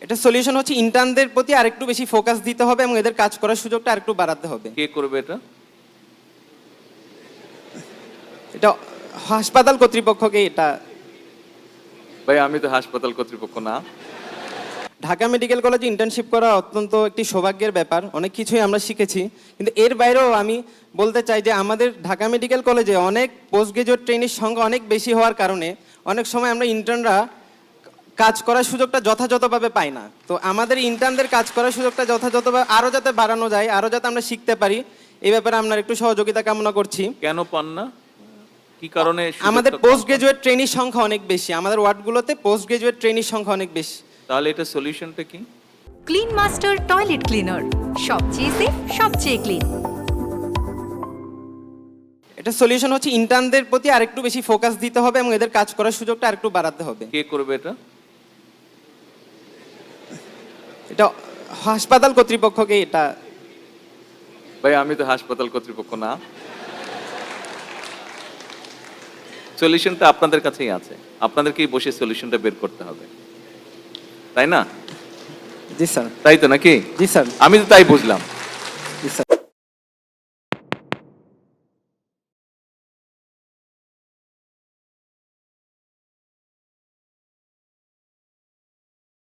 এটা সলিউশন হচ্ছে ইন্টার্নদের প্রতি আরেকটু বেশি ফোকাস দিতে হবে এবং এদের কাজ করার সুযোগটা আরেকটু বাড়াতে হবে। কে করবে এটা? এটা হাসপাতাল কর্তৃপক্ষকে এটা। ভাই আমি তো হাসপাতাল কর্তৃপক্ষ না। ঢাকা মেডিকেল কলেজে ইন্টার্নশিপ করা অত্যন্ত একটি সৌভাগ্যের ব্যাপার, অনেক কিছুই আমরা শিখেছি, কিন্তু এর বাইরেও আমি বলতে চাই যে আমাদের ঢাকা মেডিকেল কলেজে অনেক পোস্ট গ্রাজুয়েট ট্রেনির সংখ্যা অনেক বেশি হওয়ার কারণে অনেক সময় আমরা ইন্টার্নরা কাজ করার সুযোগটা যথাযথভাবে পাই না। তো আমাদের ইন্টার্নদের কাজ করার সুযোগটা যথাযথভাবে আরও যাতে বাড়ানো যায়, আরও যাতে আমরা শিখতে পারি, এই ব্যাপারে আপনার একটু সহযোগিতা কামনা করছি। কেন পান না? কি কারণে? আমাদের পোস্ট গ্রাজুয়েট ট্রেনির সংখ্যা অনেক বেশি, আমাদের ওয়ার্ডগুলোতে পোস্ট গ্রাজুয়েট ট্রেনির সংখ্যা অনেক বেশি। তাহলে এটা সলিউশনটা কি? ক্লিন মাস্টার টয়লেট ক্লিনার, সবচেয়ে সেফ, সবচেয়ে ক্লিন। এটা সলিউশন হচ্ছে ইন্টার্নদের প্রতি আরেকটু বেশি ফোকাস দিতে হবে এবং এদের কাজ করার সুযোগটা আরেকটু বাড়াতে হবে। কে করবে এটা? এটা হাসপাতাল কর্তৃপক্ষকে এটা। ভাই আমি তো হাসপাতাল কর্তৃপক্ষ না। সলিউশনটা আপনাদের কাছেই আছে, আপনাদেরকেই বসে সলিউশনটা বের করতে হবে, তাই না? জি স্যার। তাই তো নাকি? জি স্যার। আমি তো তাই বুঝলাম।